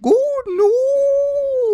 Good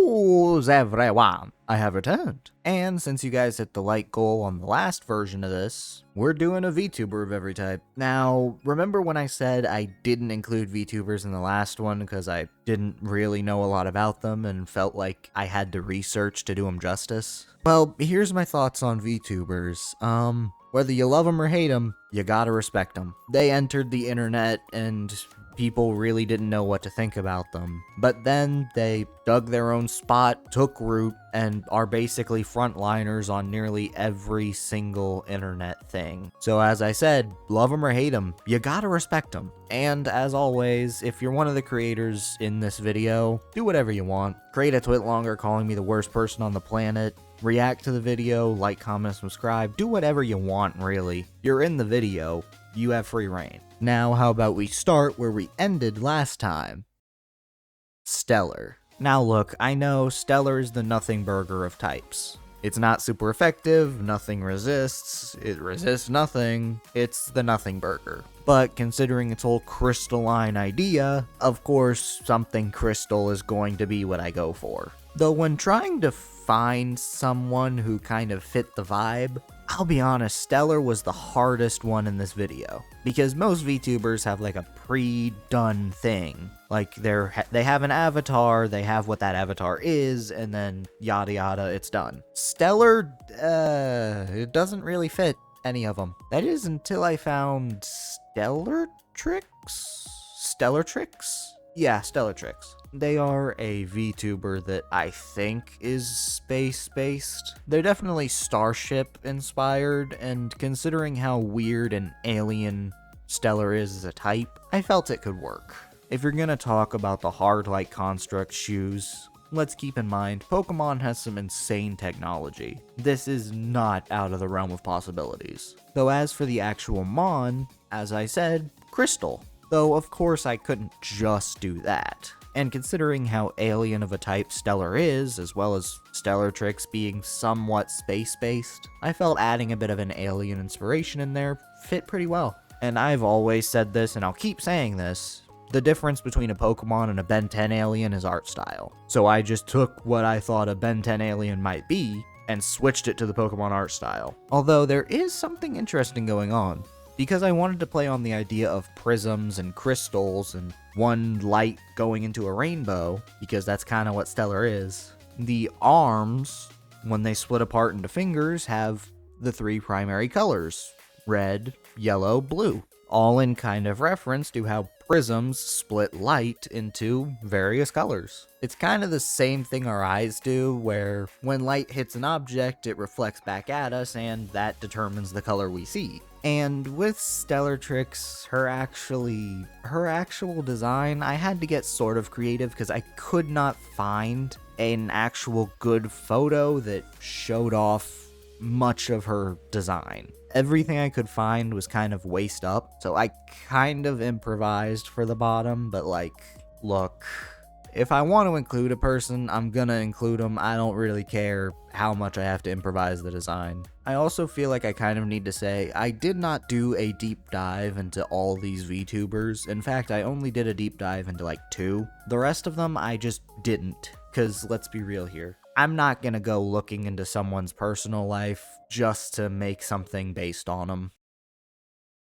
news, everyone! I have returned. And since you guys hit the like goal on the last version of this, we're doing a VTuber of every type. Now, remember when I said I didn't include VTubers in the last one because I didn't really know a lot about them and felt like I had to research to do them justice? Well, here's my thoughts on VTubers. Whether you love them or hate them, you gotta respect them. They entered the internet and people really didn't know what to think about them. But then they dug their own spot, took root, and are basically frontliners on nearly every single internet thing. So as I said, love them or hate them, you gotta respect them. And as always, if you're one of the creators in this video, do whatever you want. Create a tweet longer calling me the worst person on the planet. React to the video, like, comment, subscribe, do whatever you want, really. You're in the video, you have free reign. Now, how about we start where we ended last time? Stellar. Now look, I know Stellar is the nothing burger of types. It's not super effective, nothing resists, it resists nothing, it's the nothing burger. But considering its whole crystalline idea, of course something crystal is going to be what I go for. Though when trying to find someone who kind of fit the vibe, I'll be honest, Stellar was the hardest one in this video. Because most VTubers have like a pre-done thing. Like they have an avatar, they have what that avatar is, and then yada yada, it's done. Stellar, it doesn't really fit any of them. That is until I found Stellatrix? Yeah, Stellatrix. They are a VTuber that I think is space-based. They're definitely Starship-inspired, and considering how weird and alien Stellar is as a type, I felt it could work. If you're gonna talk about the hard-like construct shoes, let's keep in mind, Pokemon has some insane technology. This is not out of the realm of possibilities. Though as for the actual Mon, as I said, Crystal. Though of course I couldn't just do that. And considering how alien of a type Stellar is, as well as Stellatrix being somewhat space-based, I felt adding a bit of an alien inspiration in there fit pretty well. And I've always said this, and I'll keep saying this, the difference between a Pokemon and a Ben 10 alien is art style. So I just took what I thought a Ben 10 alien might be, and switched it to the Pokemon art style. Although there is something interesting going on. Because I wanted to play on the idea of prisms and crystals and one light going into a rainbow, because that's kind of what Stellar is. The arms, when they split apart into fingers, have the three primary colors: red, yellow, blue. All in kind of reference to how prisms split light into various colors. It's kind of the same thing our eyes do, where when light hits an object, it reflects back at us, and that determines the color we see. And with Stellatrix, her actual design, I had to get sort of creative because I could not find an actual good photo that showed off much of her design. Everything I could find was kind of waist up, so I kind of improvised for the bottom, but like, look, if I want to include a person, I'm gonna include them. I don't really care how much I have to improvise the design. I also feel like I kind of need to say, I did not do a deep dive into all these VTubers. In fact, I only did a deep dive into like 2. The rest of them, I just didn't, because let's be real here. I'm not gonna go looking into someone's personal life just to make something based on them.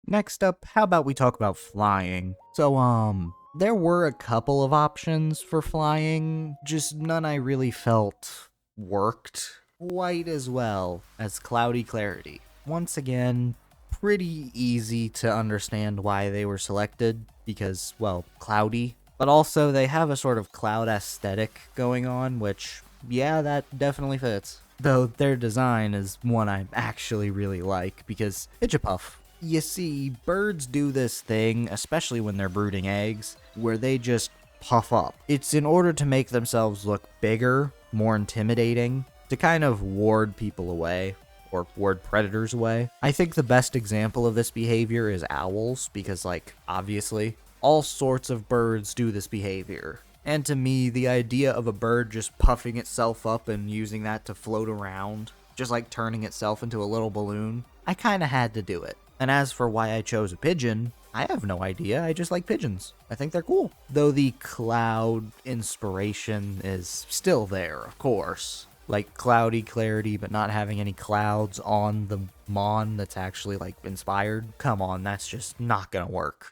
Next up, how about we talk about flying? So, there were a couple of options for flying, just none I really felt worked quite as well as Cloudy Clarity. Once again, pretty easy to understand why they were selected, because, well, cloudy. But also, they have a sort of cloud aesthetic going on, which, yeah, that definitely fits. Though their design is one I actually really like, because it's a puff. You see, birds do this thing, especially when they're brooding eggs, where they just puff up. It's in order to make themselves look bigger, more intimidating, to kind of ward people away, or ward predators away. I think the best example of this behavior is owls, because like, obviously, all sorts of birds do this behavior. And to me, the idea of a bird just puffing itself up and using that to float around, just like turning itself into a little balloon, I kinda had to do it. And as for why I chose a pigeon, I have no idea, I just like pigeons. I think they're cool. Though the cloud inspiration is still there, of course. Like cloudy clarity, but not having any clouds on the Mon that's actually like inspired. Come on, that's just not gonna work.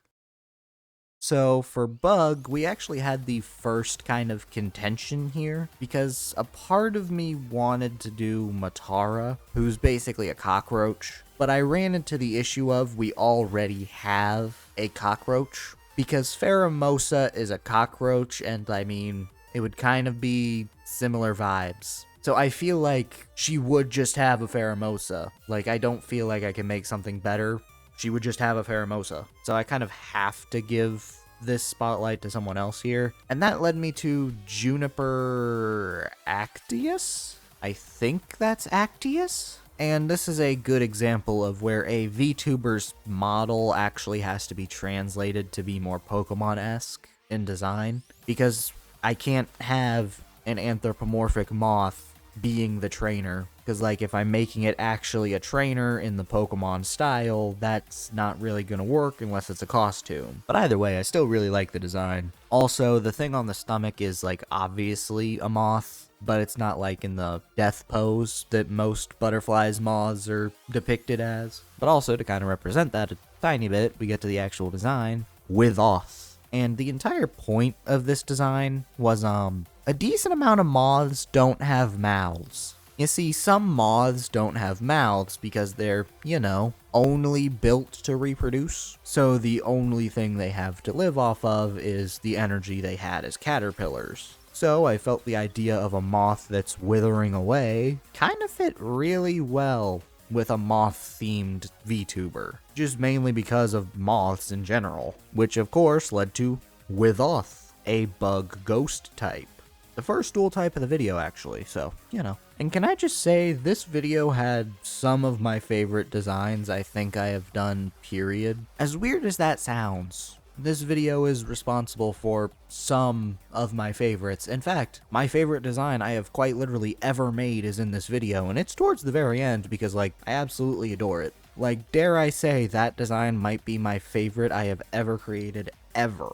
So for Bug, we actually had the first kind of contention here, because a part of me wanted to do Matara, who's basically a cockroach, but I ran into the issue of we already have a cockroach, because Pheromosa is a cockroach, and I mean, it would kind of be similar vibes. So I feel like she would just have a Pheromosa. Like, I don't feel like I can make something better. She would just have a Pheromosa. So I kind of have to give this spotlight to someone else here. And that led me to Juniper Actius? I think that's Actius? And this is a good example of where a VTuber's model actually has to be translated to be more Pokemon-esque in design. Because I can't have an anthropomorphic moth being the trainer, because like if I'm making it actually a trainer in the Pokemon style, that's not really gonna work unless it's a costume. But either way, I still really like the design. Also, the thing on the stomach is like obviously a moth, but it's not like in the death pose that most butterflies' moths are depicted as. But also, to kind of represent that a tiny bit, we get to the actual design with Oth. And the entire point of this design was, a decent amount of moths don't have mouths. You see, some moths don't have mouths because they're, you know, only built to reproduce. So the only thing they have to live off of is the energy they had as caterpillars. So I felt the idea of a moth that's withering away kind of fit really well with a moth-themed VTuber, just mainly because of moths in general, which of course led to Withoth, a bug ghost type. The first dual type of the video, actually, so, you know. And can I just say, this video had some of my favorite designs I think I have done, period. As weird as that sounds, this video is responsible for some of my favorites. In fact, my favorite design I have quite literally ever made is in this video, and it's towards the very end because, like, I absolutely adore it. Like, dare I say, that design might be my favorite I have ever created, ever.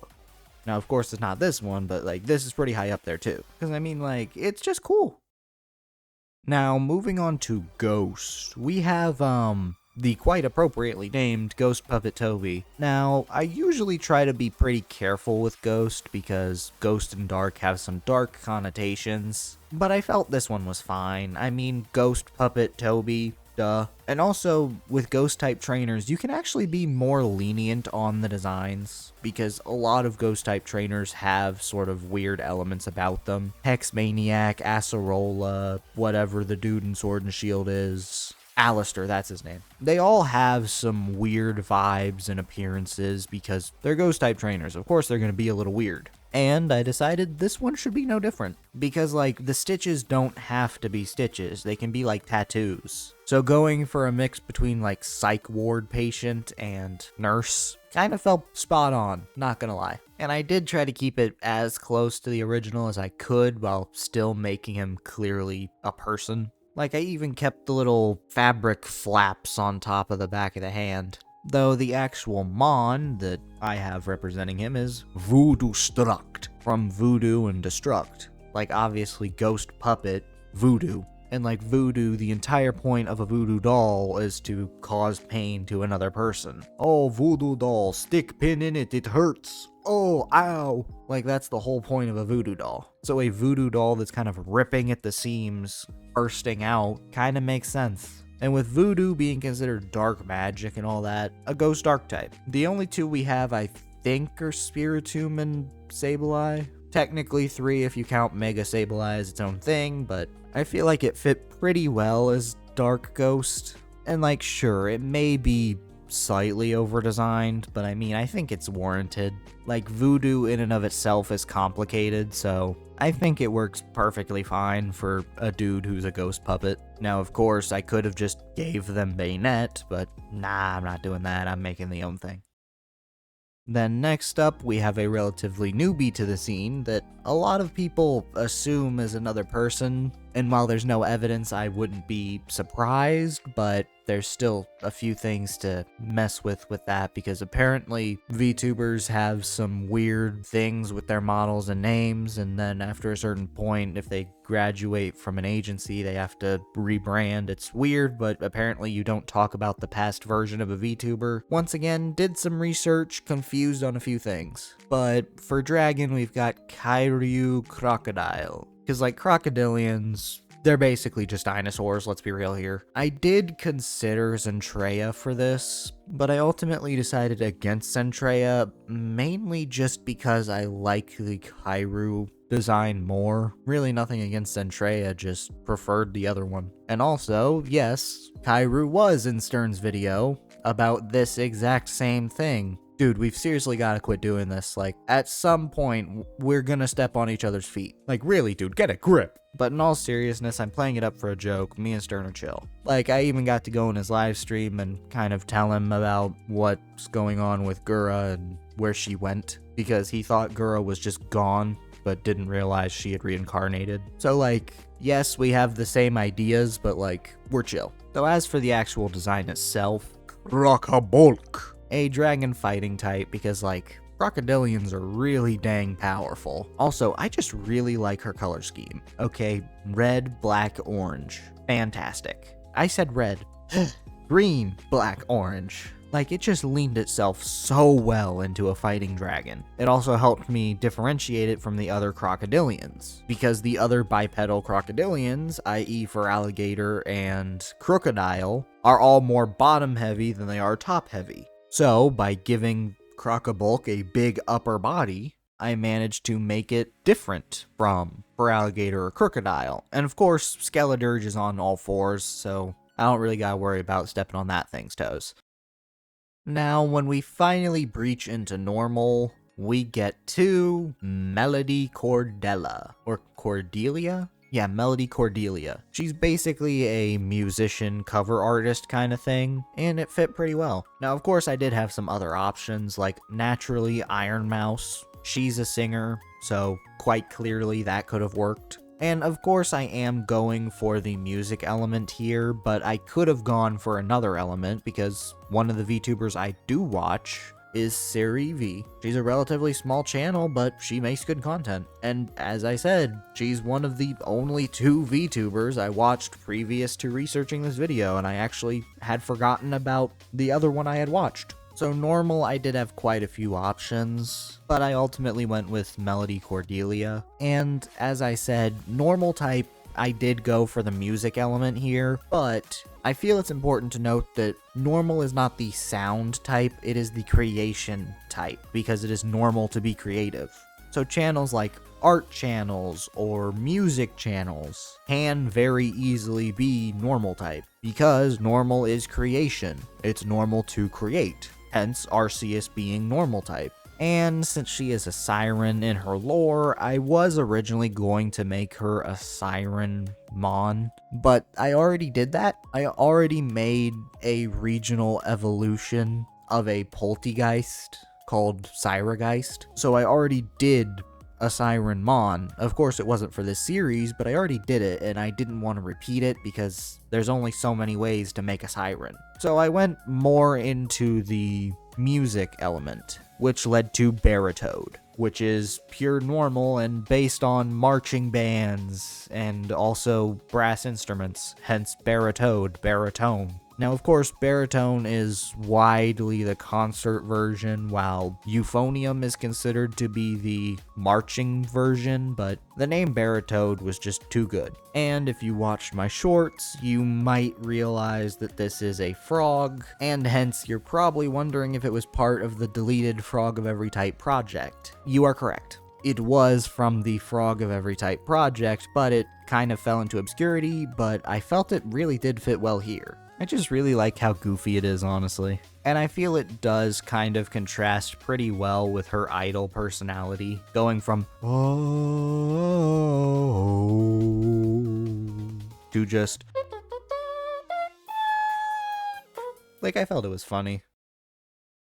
Now, of course, it's not this one, but, like, this is pretty high up there, too. Because, I mean, like, it's just cool. Now, moving on to Ghost, we have, the quite appropriately named Ghost Puppet Toby. Now, I usually try to be pretty careful with Ghost because Ghost and Dark have some dark connotations, but I felt this one was fine. I mean, Ghost Puppet Toby, duh. And also, with Ghost-type trainers, you can actually be more lenient on the designs, because a lot of Ghost-type trainers have sort of weird elements about them. Hexmaniac, Acerola, whatever the dude in Sword and Shield is. Alistair, that's his name. They all have some weird vibes and appearances because they're Ghost-type trainers. Of course, they're going to be a little weird. And I decided this one should be no different. Because, like, the stitches don't have to be stitches. They can be, like, tattoos. So going for a mix between, like, psych ward patient and nurse kind of felt spot on, not gonna lie. And I did try to keep it as close to the original as I could while still making him clearly a person. Like, I even kept the little fabric flaps on top of the back of the hand. Though the actual Mon that I have representing him is Voodoo Struct, from Voodoo and Destruct. Like, obviously, Ghost Puppet, Voodoo. And like Voodoo, the entire point of a voodoo doll is to cause pain to another person. Oh, voodoo doll, stick pin in it, it hurts. Oh, ow. Like, that's the whole point of a voodoo doll. So a voodoo doll that's kind of ripping at the seams, bursting out, kind of makes sense. And with voodoo being considered dark magic and all that, a ghost archetype. The only two we have, I think, are Spiritomb and Sableye. Technically 3 if you count Mega Sableye as its own thing, but I feel like it fit pretty well as Dark Ghost. And like, sure, it may be slightly over-designed, but I mean, I think it's warranted. Like, voodoo in and of itself is complicated, so I think it works perfectly fine for a dude who's a ghost puppet. Now, of course, I could have just gave them Bayonet, but nah, I'm not doing that. I'm making the own thing. Then next up, we have a relatively newbie to the scene that a lot of people assume is another person, And while there's no evidence, I wouldn't be surprised, but there's still a few things to mess with that, because apparently VTubers have some weird things with their models and names, and then after a certain point, if they graduate from an agency, they have to rebrand. It's weird, but apparently you don't talk about the past version of a VTuber. Once again, did some research, confused on a few things. But for Dragon, we've got Kairyu Crocodile. Because, like, crocodilians, they're basically just dinosaurs, let's be real here. I did consider Zentreya for this, but I ultimately decided against Zentreya, mainly just because I like the Kairu design more. Really nothing against Zentreya, just preferred the other one. And also, yes, Kairu was in Stern's video about this exact same thing. Dude, we've seriously gotta quit doing this. Like, at some point, we're gonna step on each other's feet. Like, really, dude, get a grip. But in all seriousness, I'm playing it up for a joke. Me and Stern are chill. Like, I even got to go in his live stream and kind of tell him about what's going on with Gura and where she went, because he thought Gura was just gone, but didn't realize she had reincarnated. So, like, yes, we have the same ideas, but, like, we're chill. So as for the actual design itself, Crocobulk. A dragon fighting type, because, like, crocodilians are really dang powerful. Also, I just really like her color scheme. Okay, red, black, orange. Fantastic. I said red. Green, black, orange. Like, it just leaned itself so well into a fighting dragon. It also helped me differentiate it from the other crocodilians, because the other bipedal crocodilians, i.e. for alligator and crocodile, are all more bottom heavy than they are top heavy. So, by giving Crocobulk a big upper body, I managed to make it different from for alligator or crocodile. And of course, Skeledirge is on all fours, so I don't really gotta worry about stepping on that thing's toes. Now, when we finally breach into normal, we get to Melody Cordelia. Or Cordelia? Yeah, Melody Cordelia. She's basically a musician cover artist kind of thing, and it fit pretty well. Now, of course, I did have some other options, like naturally Iron Mouse. She's a singer, so quite clearly that could have worked. And of course, I am going for the music element here, but I could have gone for another element, because one of the VTubers I do watch is Siri V. She's a relatively small channel, but she makes good content. And as I said, she's one of the only 2 VTubers I watched previous to researching this video, and I actually had forgotten about the other one I had watched. So normal, I did have quite a few options, but I ultimately went with Melody Cordelia. And as I said, normal type, I did go for the music element here, but I feel it's important to note that normal is not the sound type, it is the creation type, because it is normal to be creative. So channels like art channels or music channels can very easily be normal type, because normal is creation. It's normal to create, hence Arceus being normal type. And since she is a siren in her lore, I was originally going to make her a siren mon, but I already did that. I already made a regional evolution of a poltergeist called Cyrageist, so I already did a siren mon. Of course, it wasn't for this series, but I already did it, and I didn't want to repeat it because there's only so many ways to make a siren. So I went more into the music element, which led to Baritoad, which is pure normal and based on marching bands and also brass instruments, hence Baritoad, baritone. Now, of course, baritone is widely the concert version, while euphonium is considered to be the marching version, but the name Baritoad was just too good. And if you watched my shorts, you might realize that this is a frog, and hence you're probably wondering if it was part of the deleted Frog of Every Type project. You are correct. It was from the Frog of Every Type project, but it kind of fell into obscurity, but I felt it really did fit well here. I just really like how goofy it is, honestly. And I feel it does kind of contrast pretty well with her idol personality, going from to just like, I felt it was funny.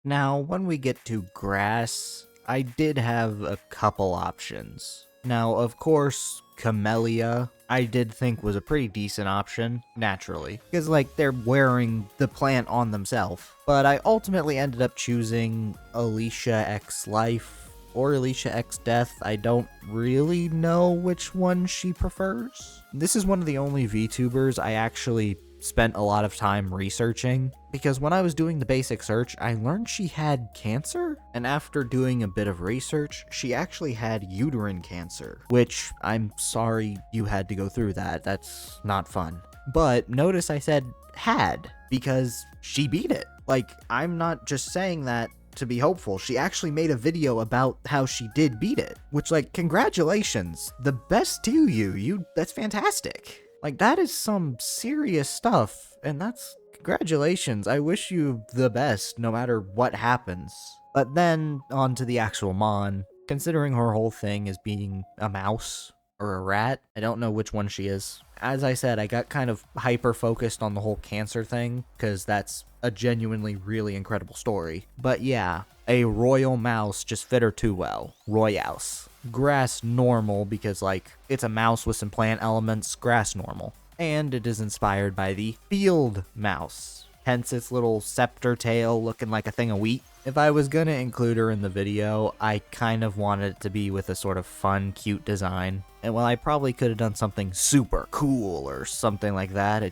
Now, when we get to grass, I did have a couple options. Now, of course, Camellia, I did think was a pretty decent option, naturally, because, like, they're wearing the plant on themselves. But I ultimately ended up choosing Alicia X Life or Alicia X Death. I don't really know which one she prefers. This is one of the only VTubers I actually spent a lot of time researching, because when I was doing the basic search, I learned she had cancer, and after doing a bit of research, she actually had uterine cancer, which I'm sorry you had to go through that. That's not fun. But notice I said had, because she beat it. Like, I'm not just saying that to be hopeful. She actually made a video about how she did beat it, which, like, congratulations. The best to you. That's fantastic. Like, that is some serious stuff, and that's congratulations. I wish you the best, no matter what happens. But then, on to the actual Mon. Considering her whole thing is being a mouse or a rat, I don't know which one she is. As I said, I got kind of hyper-focused on the whole cancer thing, because that's a genuinely really incredible story. But yeah, a royal mouse just fit her too well. Royals. Grass normal, because, like, it's a mouse with some plant elements. Grass normal. And it is inspired by the field mouse, hence its little scepter tail looking like a thing of wheat. If I was gonna include her in the video, I kind of wanted it to be with a sort of fun, cute design. And while I probably could have done something super cool or something like that,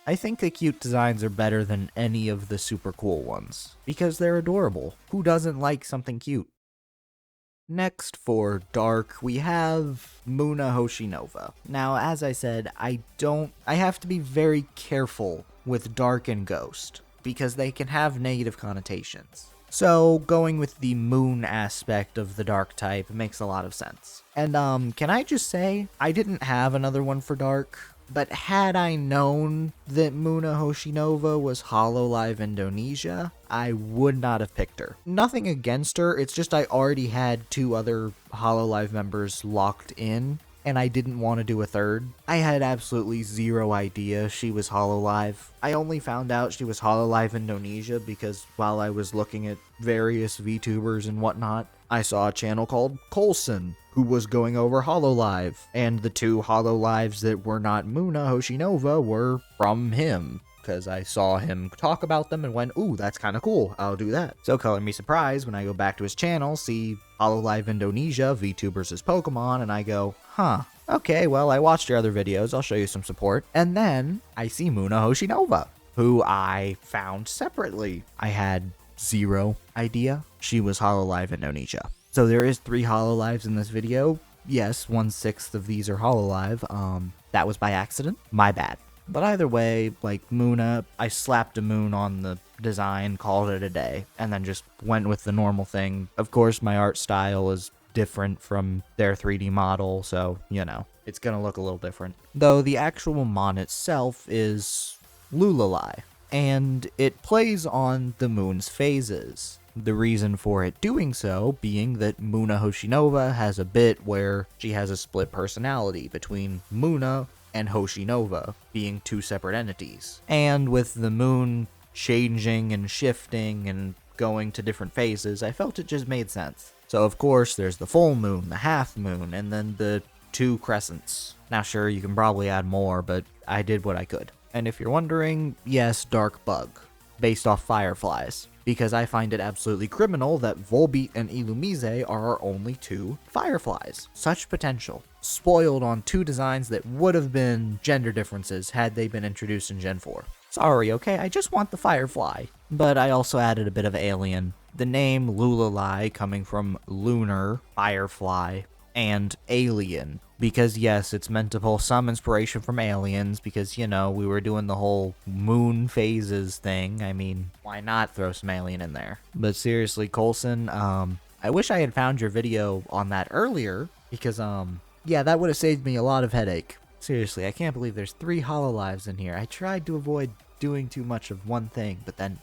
I think the cute designs are better than any of the super cool ones, because they're adorable. Who doesn't like something cute? Next, for Dark, we have Muna Hoshinova. Now, as I said, I have to be very careful with Dark and Ghost, because they can have negative connotations. So, going with the moon aspect of the Dark type makes a lot of sense. And, can I just say, I didn't have another one for Dark, but had I known that Muna Hoshinova was Hololive Indonesia, I would not have picked her. Nothing against her, it's just I already had 2 other Hololive members locked in, and I didn't want to do a third. I had absolutely zero idea she was Hololive. I only found out she was Hololive Indonesia because while I was looking at various VTubers and whatnot, I saw a channel called Coulson, who was going over Hololive, and the 2 Hololives that were not Muna Hoshinova were from him, because I saw him talk about them and went, ooh, that's kind of cool, I'll do that. So color me surprised when I go back to his channel, see Hololive Indonesia, VTubers is Pokemon, and I go, huh, okay, well, I watched your other videos, I'll show you some support. And then I see Muna Hoshinova, who I found separately. I had zero idea she was Hololive Indonesia. So there is 3 Hololives in this video. Yes, 1/6 of these are Hololive. That was by accident. My bad. But either way, like Muna, I slapped a moon on the design, called it a day, and then just went with the normal thing. Of course, my art style is different from their 3D model, so, you know, it's gonna look a little different. Though the actual mon itself is Lulali, and it plays on the moon's phases. The reason for it doing so being that Muna Hoshinova has a bit where she has a split personality between Muna and Hoshinova being 2 separate entities. And with the moon changing and shifting and going to different phases, I felt it just made sense. So of course there's the full moon, the half moon, and then the 2 crescents. Now sure, you can probably add more, but I did what I could. And if you're wondering, yes, Dark Bug, based off fireflies, because I find it absolutely criminal that Volbeat and Lumiose are our only 2 fireflies. Such potential. Spoiled on 2 designs that would have been gender differences had they been introduced in Gen 4. Sorry, okay, I just want the firefly. But I also added a bit of alien. The name Lulali coming from lunar, firefly, and alien. Because yes, it's meant to pull some inspiration from aliens, because, you know, we were doing the whole moon phases thing. I mean, why not throw some alien in there? But seriously, Coulson, I wish I had found your video on that earlier, because, yeah, that would have saved me a lot of headache. Seriously, I can't believe there's 3 Hololives in here. I tried to avoid doing too much of one thing, but then,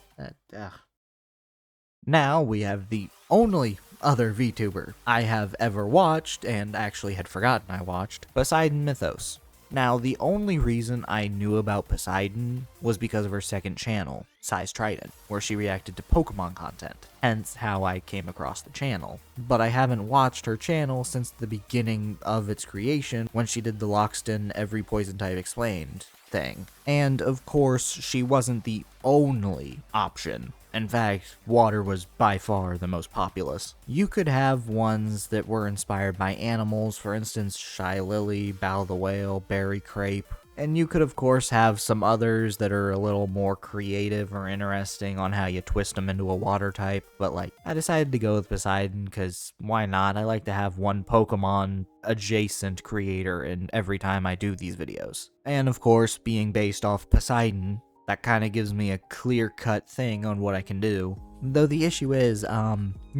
Now we have the only other VTuber I have ever watched, and actually had forgotten I watched, Poseidon Mythos. Now, the only reason I knew about Poseidon was because of her second channel, Size Trident, where she reacted to Pokemon content, hence how I came across the channel. But I haven't watched her channel since the beginning of its creation, when she did the Loxton Every Poison Type Explained thing. And of course, she wasn't the only option. In fact, water was by far the most populous. You could have ones that were inspired by animals, for instance, Shy Lily, Bow the Whale, Berry Crepe. And you could of course have some others that are a little more creative or interesting on how you twist them into a water type, but like, I decided to go with Poseidon because why not? I like to have one Pokemon adjacent creator in every time I do these videos. And of course, being based off Poseidon, that kind of gives me a clear-cut thing on what I can do. Though the issue is,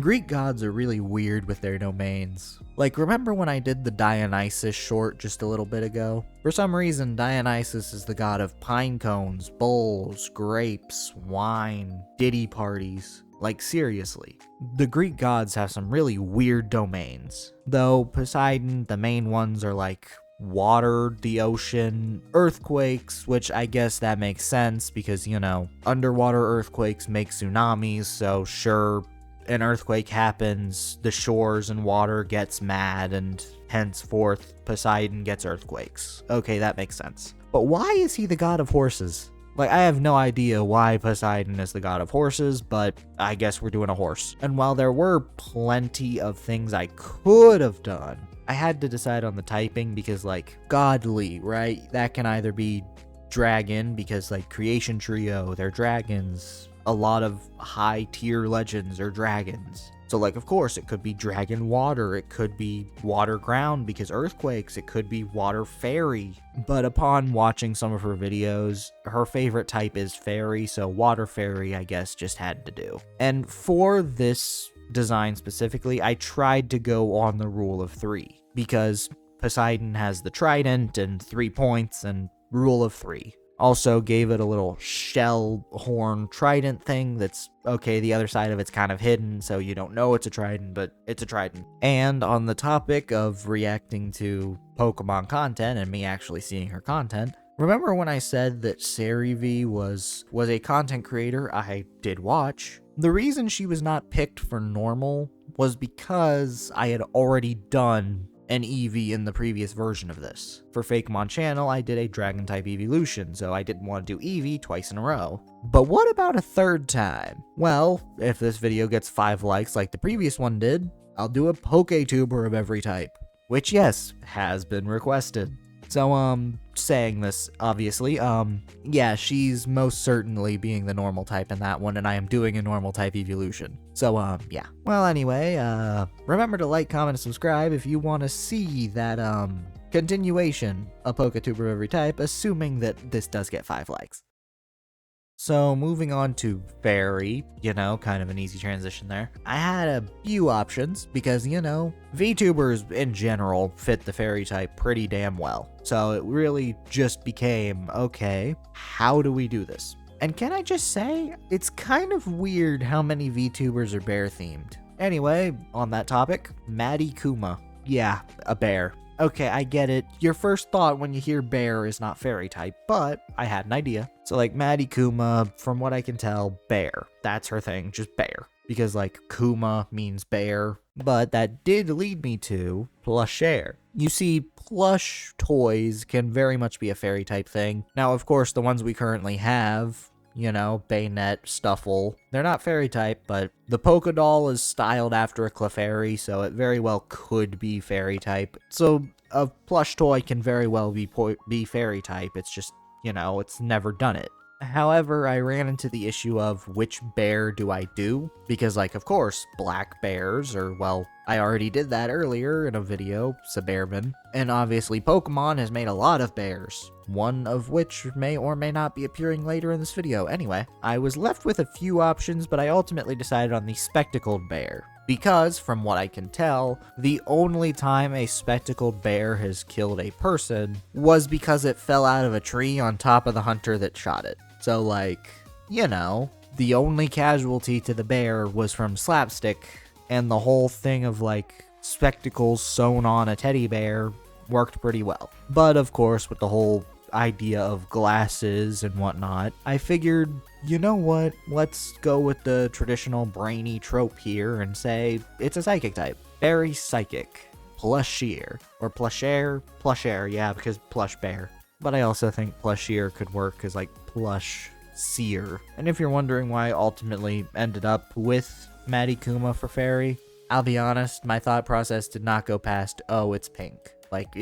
Greek gods are really weird with their domains. Like, remember when I did the Dionysus short just a little bit ago? For some reason, Dionysus is the god of pine cones, bowls, grapes, wine, ditty parties. Like, seriously. The Greek gods have some really weird domains. Though Poseidon, the main ones are like water, the ocean, earthquakes, which I guess that makes sense because, you know, underwater earthquakes make tsunamis, so sure, an earthquake happens, the shores and water gets mad, and henceforth Poseidon gets earthquakes. Okay, that makes sense. But why is he the god of horses? Like, I have no idea why Poseidon is the god of horses, but I guess we're doing a horse. And while there were plenty of things I could have done, I had to decide on the typing because, like, godly, right? That can either be dragon, because, like, Creation Trio, they're dragons. A lot of high-tier legends are dragons. So, like, of course, it could be dragon water, it could be water ground because earthquakes, it could be water fairy. But upon watching some of her videos, her favorite type is fairy, so water fairy, I guess, just had to do. And for this design specifically, I tried to go on the rule of 3, because Poseidon has the trident and 3 points and rule of 3. Also gave it a little shell horn trident thing that's, okay, the other side of it's kind of hidden, so you don't know it's a trident, but it's a trident. And on the topic of reacting to Pokemon content and me actually seeing her content, remember when I said that SariV was a content creator I did watch? The reason she was not picked for normal was because I had already done an Eevee in the previous version of this. For Fakemon channel, I did a Dragon-type evolution, so I didn't want to do Eevee twice in a row. But what about a third time? Well, if this video gets 5 likes like the previous one did, I'll do a Pokétuber of every type. Which, yes, has been requested. So, saying this, obviously, yeah, she's most certainly being the normal type in that one, and I am doing a normal type evolution. So, yeah. Well, anyway, remember to like, comment, and subscribe if you want to see that, continuation of Pokétuber of every type, assuming that this does get 5 likes. So, moving on to fairy, you know, kind of an easy transition there. I had a few options because, you know, VTubers in general fit the fairy type pretty damn well. So it really just became, okay, how do we do this? And can I just say, it's kind of weird how many VTubers are bear themed. Anyway, on that topic, Maddie Kuma. Yeah, a bear. Okay, I get it. Your first thought when you hear bear is not fairy type, but I had an idea. So like Maddie Kuma, from what I can tell, bear. That's her thing, just bear. Because like Kuma means bear, but that did lead me to Plushair. You see, plush toys can very much be a fairy type thing. Now, of course, the ones we currently have, you know, Bayonet, Stuffle, they're not fairy type, but the Polka Doll is styled after a Clefairy, so it very well could be fairy type. So a plush toy can very well be fairy type, it's just, you know, it's never done it. However, I ran into the issue of which bear do I do? Because, like, of course, black bears, or, well, I already did that earlier in a video, Suburban. And obviously, Pokemon has made a lot of bears, one of which may or may not be appearing later in this video. Anyway, I was left with a few options, but I ultimately decided on the spectacled bear. Because, from what I can tell, the only time a spectacled bear has killed a person was because it fell out of a tree on top of the hunter that shot it. So, like, you know, the only casualty to the bear was from slapstick, and the whole thing of, like, spectacles sewn on a teddy bear worked pretty well. But of course, with the whole idea of glasses and whatnot, I figured, you know what, let's go with the traditional brainy trope here and say it's a psychic type. Very psychic. Plushier. Or plusher, yeah, because plush bear. But I also think plushier could work as like plush seer. And if you're wondering why I ultimately ended up with Maddie Kuma for fairy, I'll be honest, my thought process did not go past, oh, it's pink. Like,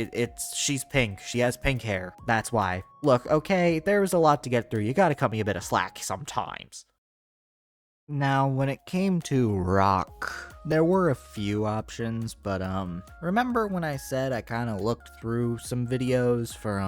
she's pink. She has pink hair. That's why. Look, okay, there was a lot to get through. You gotta cut me a bit of slack sometimes. Now, when it came to rock, there were a few options, but, remember when I said I kind of looked through some videos for,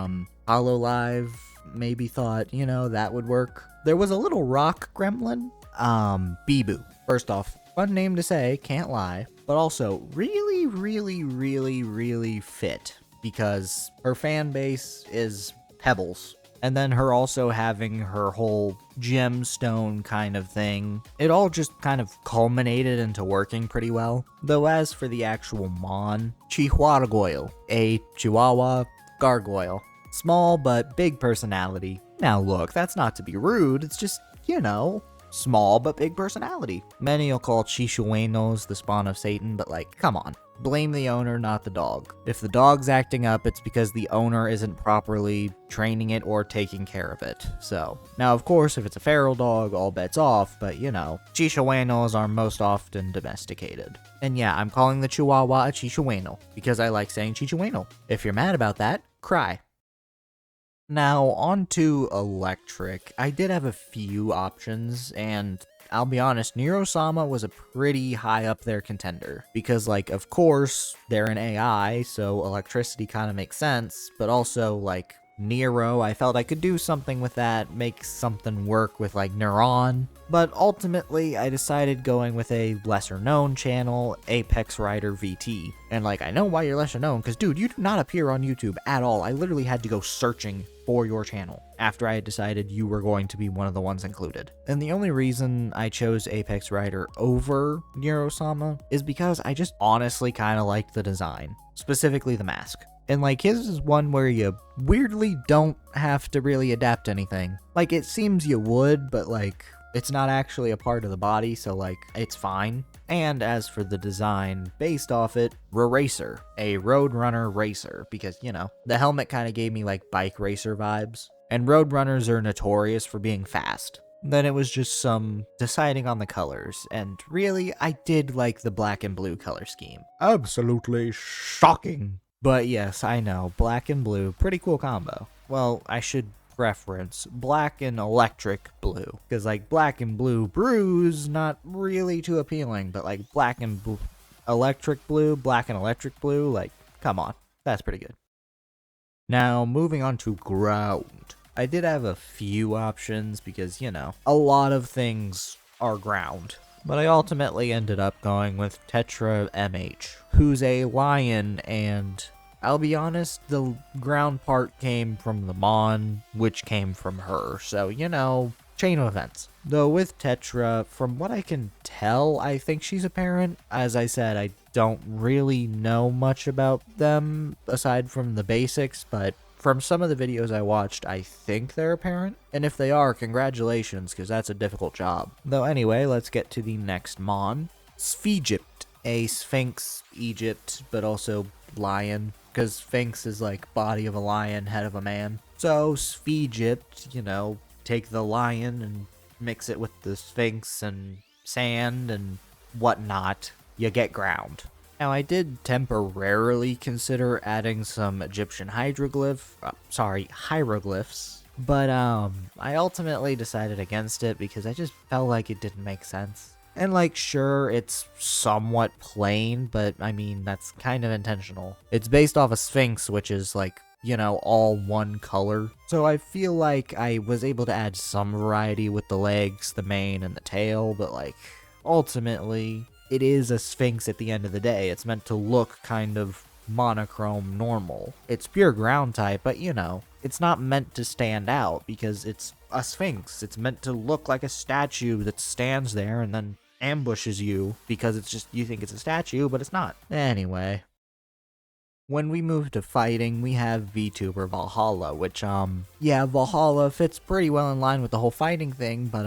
Hololive? Maybe thought, you know, that would work. There was a little rock gremlin, Bibu. First off, fun name to say, can't lie, but also really, really, really, really fit, because her fan base is Pebbles. And then her also having her whole gemstone kind of thing. It all just kind of culminated into working pretty well. Though as for the actual Mon, Chihuahua, a Chihuahua gargoyle. Small but big personality. Now look, that's not to be rude, it's just, you know, small but big personality. Many will call Chihuahuenos the spawn of Satan, but like, come on. Blame the owner, not the dog. If the dog's acting up, it's because the owner isn't properly training it or taking care of it. So, now of course, if it's a feral dog, all bets off, but you know, Chihuahuenos are most often domesticated. And yeah, I'm calling the Chihuahua a Chihuahua because I like saying Chihuahua. If you're mad about that, cry. Now, on to electric. I did have a few options, and I'll be honest, Nero-sama was a pretty high up there contender. Because, like, of course, they're an AI, so electricity kind of makes sense, but also, like, Nero, I felt I could do something with that, make something work with, like, Neuron. But ultimately, I decided going with a lesser-known channel, Apex Rider VT. And, like, I know why you're lesser-known, because, dude, you do not appear on YouTube at all. I literally had to go searching for your channel after I had decided you were going to be one of the ones included. And the only reason I chose Apex Rider over Nero-sama is because I just honestly kind of liked the design, specifically the mask. And like his is one where you weirdly don't have to really adapt anything. Like it seems you would, but like it's not actually a part of the body, so like it's fine. And as for the design, based off it, Racer, a Roadrunner racer, because, you know, the helmet kind of gave me like bike racer vibes. And Roadrunners are notorious for being fast. Then it was just some deciding on the colors, and really, I did like the black and blue color scheme. Absolutely shocking. But yes, I know, black and blue, pretty cool combo. Well, I should preference black and electric blue, because like black and blue brews, not really too appealing, but like black and electric blue, black and electric blue, like, come on, that's pretty good. Now, moving on to ground. I did have a few options because, you know, a lot of things are ground. But I ultimately ended up going with Tetra MH, who's a lion, and I'll be honest, the ground part came from the Mon, which came from her, so, you know, chain of events. Though with Tetra, from what I can tell, I think she's a parent. As I said, I don't really know much about them, aside from the basics, but from some of the videos I watched, I think they're a parent. And if they are, congratulations, because that's a difficult job. Though anyway, let's get to the next Mon. Spheegypt, a Sphinx Egypt, but also lion, because Sphinx is like body of a lion, head of a man. So Spheegypt, you know, take the lion and mix it with the Sphinx and sand and whatnot, you get ground. Now, I did temporarily consider adding some Egyptian hieroglyphs, but I ultimately decided against it because I just felt like it didn't make sense. And like, sure, it's somewhat plain, but I mean, that's kind of intentional. It's based off a Sphinx, which is like, you know, all one color. So I feel like I was able to add some variety with the legs, the mane, and the tail, but like, ultimately, it is a Sphinx at the end of the day. It's meant to look kind of monochrome normal. It's pure ground type, but you know, it's not meant to stand out because it's a Sphinx. It's meant to look like a statue that stands there and then ambushes you because it's just, you think it's a statue, but it's not. Anyway. When we move to fighting, we have VTuber Valhalla, which, yeah, Valhalla fits pretty well in line with the whole fighting thing, but,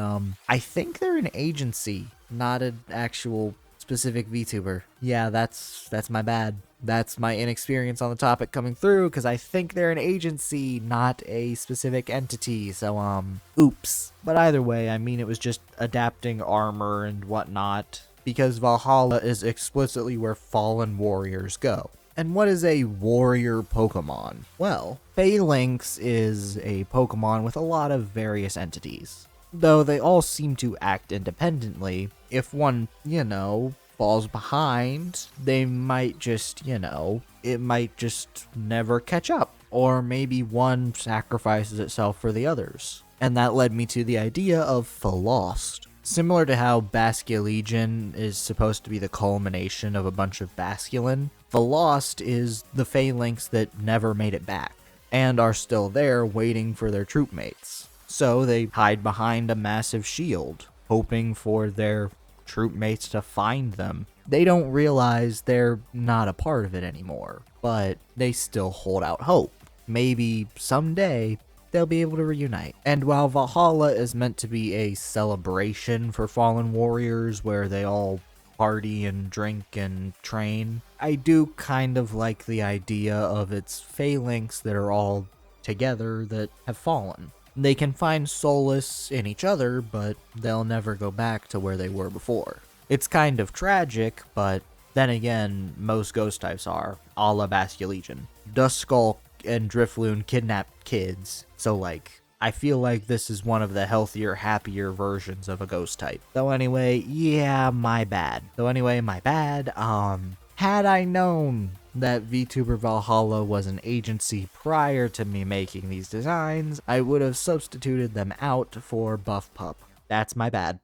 I think they're an agency, not an actual specific VTuber. Yeah, that's my bad. That's my inexperience on the topic coming through, because I think they're an agency, not a specific entity, so, oops. But either way, I mean, it was just adapting armor and whatnot, because Valhalla is explicitly where fallen warriors go. And what is a warrior Pokemon? Well, Phalanx is a Pokemon with a lot of various entities. Though they all seem to act independently, if one, falls behind, they might just, it might just never catch up. Or maybe one sacrifices itself for the others. And that led me to the idea of Phalost. Similar to how Basculegion is supposed to be the culmination of a bunch of Basculin, Phalost is the Phalanx that never made it back, and are still there waiting for their troop mates. So they hide behind a massive shield, hoping for their troop mates to find them. They don't realize they're not a part of it anymore, but they still hold out hope. Maybe someday they'll be able to reunite. And while Valhalla is meant to be a celebration for fallen warriors where they all party and drink and train, I do kind of like the idea of its phalanx that are all together that have fallen. They can find solace in each other, but they'll never go back to where they were before. It's kind of tragic, but then again, most ghost types are, a la Basculegion. Duskull and Drifloon kidnapped kids, so I feel like this is one of the healthier, happier versions of a ghost type. So anyway, yeah, my bad. Had I known that VTuber Valhalla was an agency prior to me making these designs, I would have substituted them out for Buff Pup. That's my bad.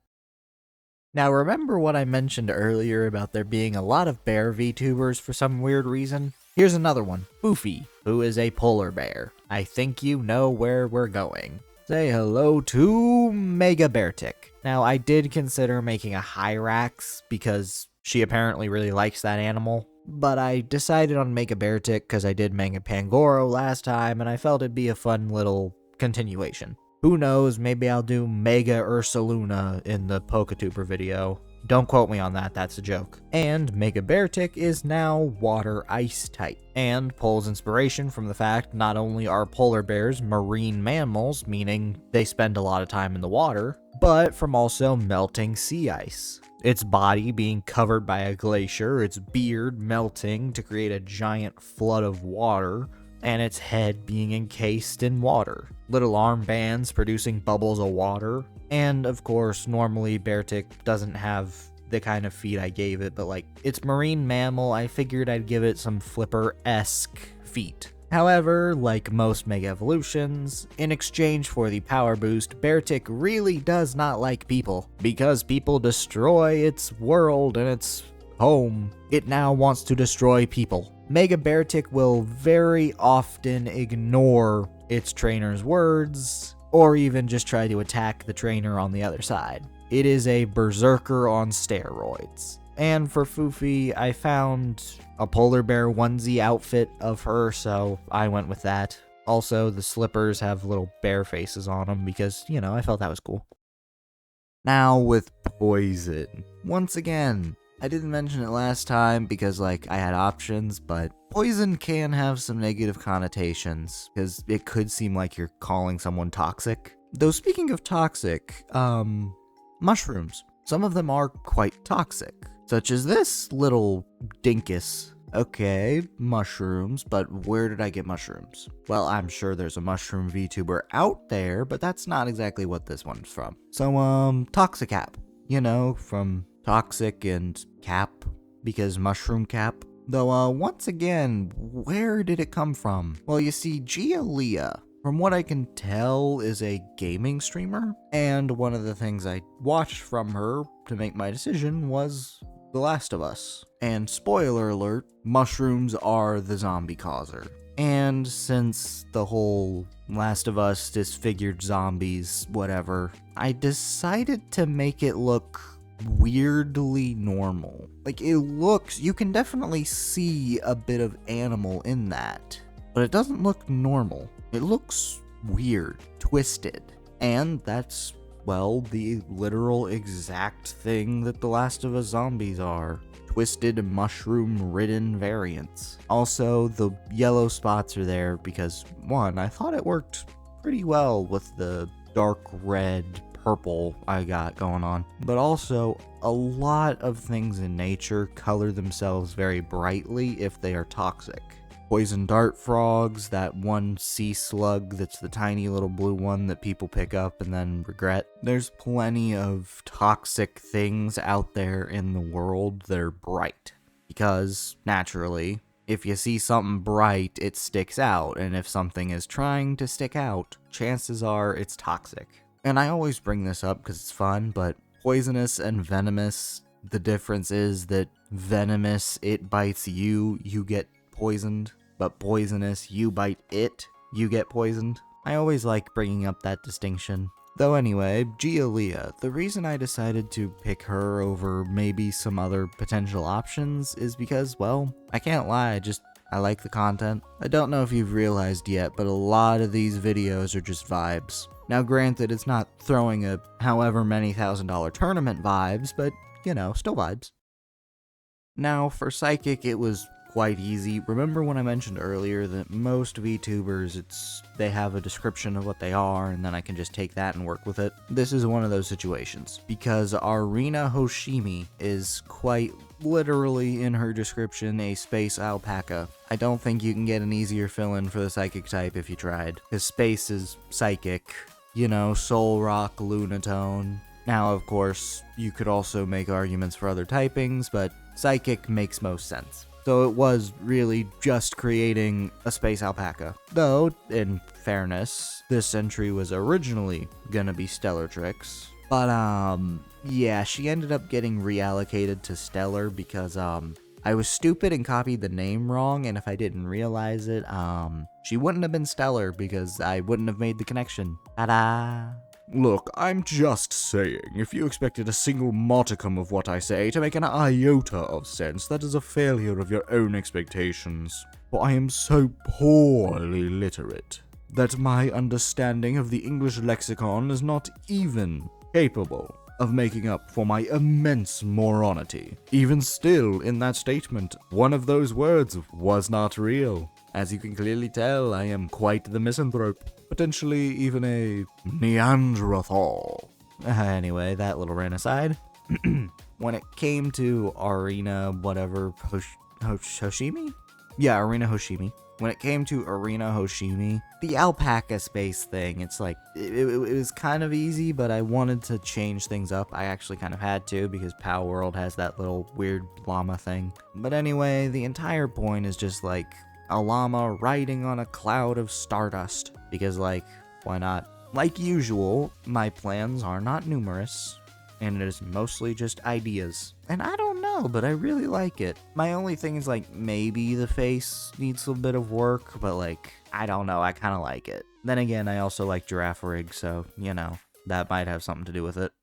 Now remember what I mentioned earlier about there being a lot of bear VTubers for some weird reason? Here's another one, Foofy, who is a polar bear. I think you know where we're going. Say hello to Mega Beartic. Now I did consider making a Hyrax because she apparently really likes that animal, but I decided on Mega Beartic because I did Mega Pangoro last time and I felt it'd be a fun little continuation. Who knows, maybe I'll do Mega Ursaluna in the Pokétuber video. Don't quote me on that, that's a joke. And Mega Beartic is now water ice type, and pulls inspiration from the fact not only are polar bears marine mammals, meaning they spend a lot of time in the water, but from also melting sea ice. Its body being covered by a glacier, its beard melting to create a giant flood of water, and its head being encased in water. Little armbands producing bubbles of water. And of course, normally Beartic doesn't have the kind of feet I gave it, but it's marine mammal, I figured I'd give it some Flipper-esque feet. However, like most Mega Evolutions, in exchange for the power boost, Beartic really does not like people. Because people destroy its world and its home, it now wants to destroy people. Mega Beartic will very often ignore its trainer's words, or even just try to attack the trainer on the other side. It is a berserker on steroids. And for Foofy, I found a polar bear onesie outfit of her, so I went with that. Also, the slippers have little bear faces on them because, I felt that was cool. Now with Poison. Once again, I didn't mention it last time because, I had options, but Poison can have some negative connotations, because it could seem like you're calling someone toxic. Though speaking of toxic, mushrooms. Some of them are quite toxic, such as this little dinkus. Okay, mushrooms, but where did I get mushrooms? Well, I'm sure there's a mushroom VTuber out there, but that's not exactly what this one's from. So, Toxicap. From Toxic and Cap, because mushroom cap. Though, once again, where did it come from? Well, you see, Gialia, from what I can tell, is a gaming streamer, and one of the things I watched from her to make my decision was The Last of Us. And spoiler alert, mushrooms are the zombie causer. And since the whole Last of Us disfigured zombies, whatever, I decided to make it look weirdly normal. Like, it looks, you can definitely see a bit of animal in that, but it doesn't look normal. It looks weird, twisted, and that's, well, the literal exact thing that The Last of Us zombies are. Twisted, mushroom-ridden variants. Also, the yellow spots are there because, one, I thought it worked pretty well with the dark red, purple I got going on. But also, a lot of things in nature color themselves very brightly if they are toxic. Poison dart frogs, that one sea slug that's the tiny little blue one that people pick up and then regret. There's plenty of toxic things out there in the world that are bright. Because, naturally, if you see something bright, it sticks out, and if something is trying to stick out, chances are it's toxic. And I always bring this up because it's fun, but poisonous and venomous, the difference is that venomous, it bites you, you get poisoned, but poisonous, you bite it, you get poisoned. I always like bringing up that distinction. Though anyway, Gialia, the reason I decided to pick her over maybe some other potential options is because, well, I can't lie, I like the content. I don't know if you've realized yet, but a lot of these videos are just vibes. Now granted, it's not throwing a however many $1,000 tournament vibes, but, you know, still vibes. Now, for Psychic, it was quite easy. Remember when I mentioned earlier that most VTubers, they have a description of what they are, and then I can just take that and work with it? This is one of those situations, because Arina Hoshimi is quite literally in her description a space alpaca. I don't think you can get an easier fill-in for the Psychic type if you tried, because space is Psychic, you know, Soul Rock, Lunatone. Now, of course, you could also make arguments for other typings, but Psychic makes most sense. So it was really just creating a space alpaca. Though, in fairness, this entry was originally gonna be Stellatrix. But, yeah, she ended up getting reallocated to Stellar because, I was stupid and copied the name wrong, and if I didn't realize it, she wouldn't have been Stellar because I wouldn't have made the connection. Ta-da! Look, I'm just saying, if you expected a single modicum of what I say to make an iota of sense, that is a failure of your own expectations. For I am so poorly literate that my understanding of the English lexicon is not even capable of making up for my immense moronity. Even still, in that statement, one of those words was not real. As you can clearly tell, I am quite the misanthrope. Potentially even a Neanderthal. Anyway, that little rant aside. When it came to Arina, whatever, Hoshimi? Yeah, Arina Hoshimi. When it came to Arina Hoshimi, the alpaca space thing, it's like, it was kind of easy, but I wanted to change things up. I actually kind of had to, because Pow World has that little weird llama thing. But anyway, the entire point is just like a llama riding on a cloud of stardust. Because, like, why not? Like usual, my plans are not numerous, and it is mostly just ideas. And I don't know, but I really like it. My only thing is, like, maybe the face needs a bit of work, but, like, I don't know, I kind of like it. Then again, I also like Giraffe Rig, so, you know, that might have something to do with it.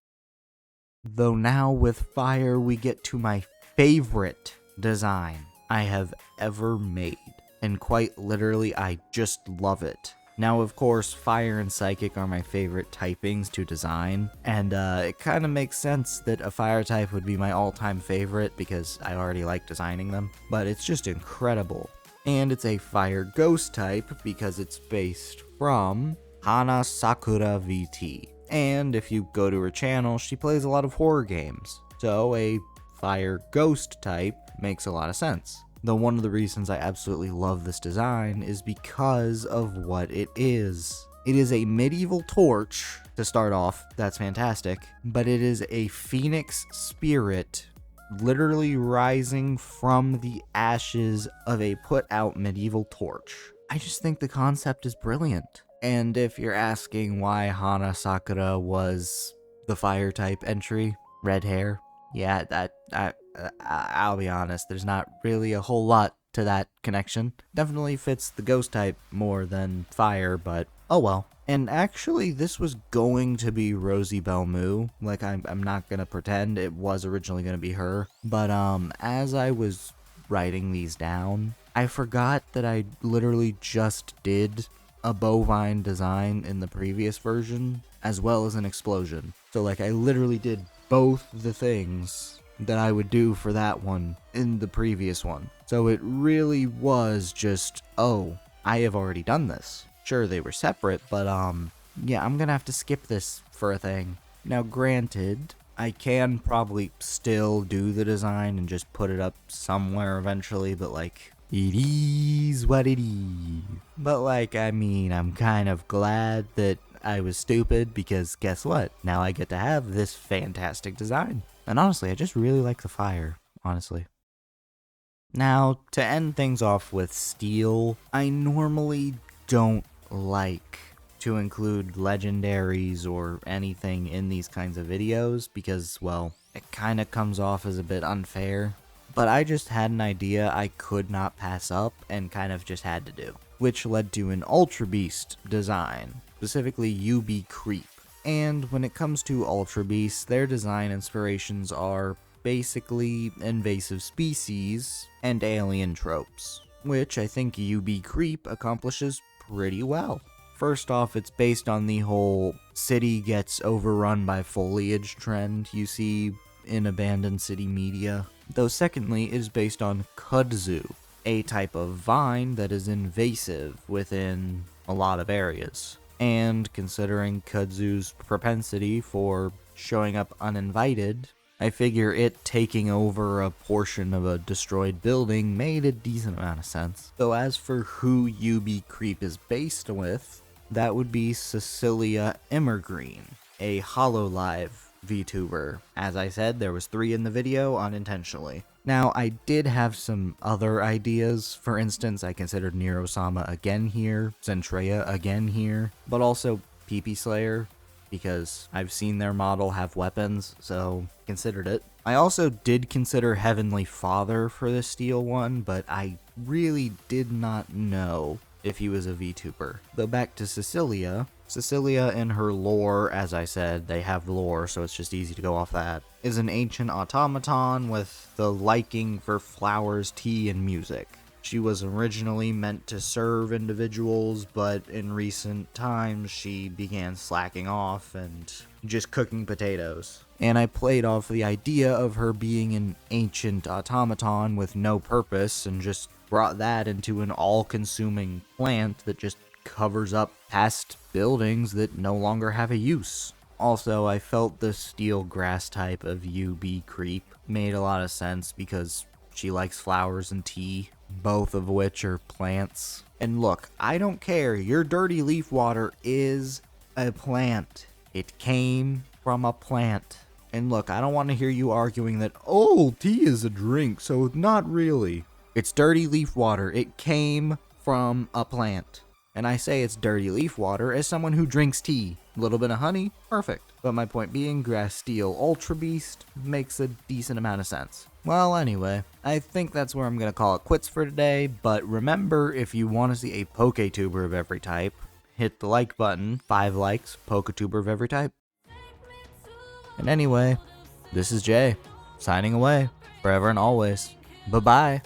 Though now with Fire, we get to my favorite design I have ever made. And quite literally, I just love it. Now, of course, Fire and Psychic are my favorite typings to design, and it kind of makes sense that a Fire type would be my all-time favorite because I already like designing them, but it's just incredible. And it's a Fire Ghost type because it's based from Hana Sakura VT. And if you go to her channel, she plays a lot of horror games, so a Fire Ghost type makes a lot of sense. Though one of the reasons I absolutely love this design is because of what it is. It is a medieval torch, to start off, that's fantastic, but it is a phoenix spirit literally rising from the ashes of a put-out medieval torch. I just think the concept is brilliant. And if you're asking why Hana Sakura was the fire type entry, red hair, yeah, I'll be honest, there's not really a whole lot to that connection. Definitely fits the ghost type more than fire, but oh well. And actually, this was going to be Rosie Belmu. Like, I'm not gonna pretend it was originally gonna be her. But, as I was writing these down, I forgot that I literally just did a bovine design in the previous version, as well as an explosion. So, like, I literally did both the things that I would do for that one in the previous one. So it really was just, oh, I have already done this. Sure, they were separate, but yeah, I'm gonna have to skip this for a thing. Now granted, I can probably still do the design and just put it up somewhere eventually, but like, it is what it is. But like, I mean, I'm kind of glad that I was stupid, because guess what? Now I get to have this fantastic design. And honestly, I just really like the fire, honestly. Now, to end things off with steel, I normally don't like to include legendaries or anything in these kinds of videos because, well, it kind of comes off as a bit unfair. But I just had an idea I could not pass up and kind of just had to do, which led to an Ultra Beast design, specifically UB Creep. And when it comes to Ultra Beasts, their design inspirations are basically invasive species and alien tropes, which I think UB Creep accomplishes pretty well. First off, it's based on the whole city gets overrun by foliage trend you see in abandoned city media. Though secondly, it is based on kudzu, a type of vine that is invasive within a lot of areas. And considering kudzu's propensity for showing up uninvited, I figure it taking over a portion of a destroyed building made a decent amount of sense. So as for who UB Creep is based with, that would be Cecilia Immergreen, a HoloLive VTuber. As I said, there was 3 in the video unintentionally. Now, I did have some other ideas. For instance, I considered Nero-sama again here, Zentreya again here, but also PP Slayer, because I've seen their model have weapons, so considered it. I also did consider Heavenly Father for the steel one, but I really did not know if he was a VTuber. Though back to Cecilia in her lore, as I said, they have lore, so it's just easy to go off that, is an ancient automaton with the liking for flowers, tea, and music. She was originally meant to serve individuals, but in recent times she began slacking off and just cooking potatoes. And I played off the idea of her being an ancient automaton with no purpose and just brought that into an all-consuming plant that just covers up past buildings that no longer have a use. Also, I felt the steel grass type of UB Creep made a lot of sense because she likes flowers and tea, both of which are plants. And look, I don't care, your dirty leaf water is a plant. It came from a plant. And look, I don't want to hear you arguing that, oh, tea is a drink, so not really. It's dirty leaf water. It came from a plant. And I say it's dirty leaf water as someone who drinks tea. A little bit of honey, perfect. But my point being, Grass Steel Ultra Beast makes a decent amount of sense. Well, anyway, I think that's where I'm going to call it quits for today. But remember, if you want to see a Pokétuber of every type, hit the like button. 5 likes, Pokétuber of every type. And anyway, this is Jay, signing away, forever and always. Bye-bye.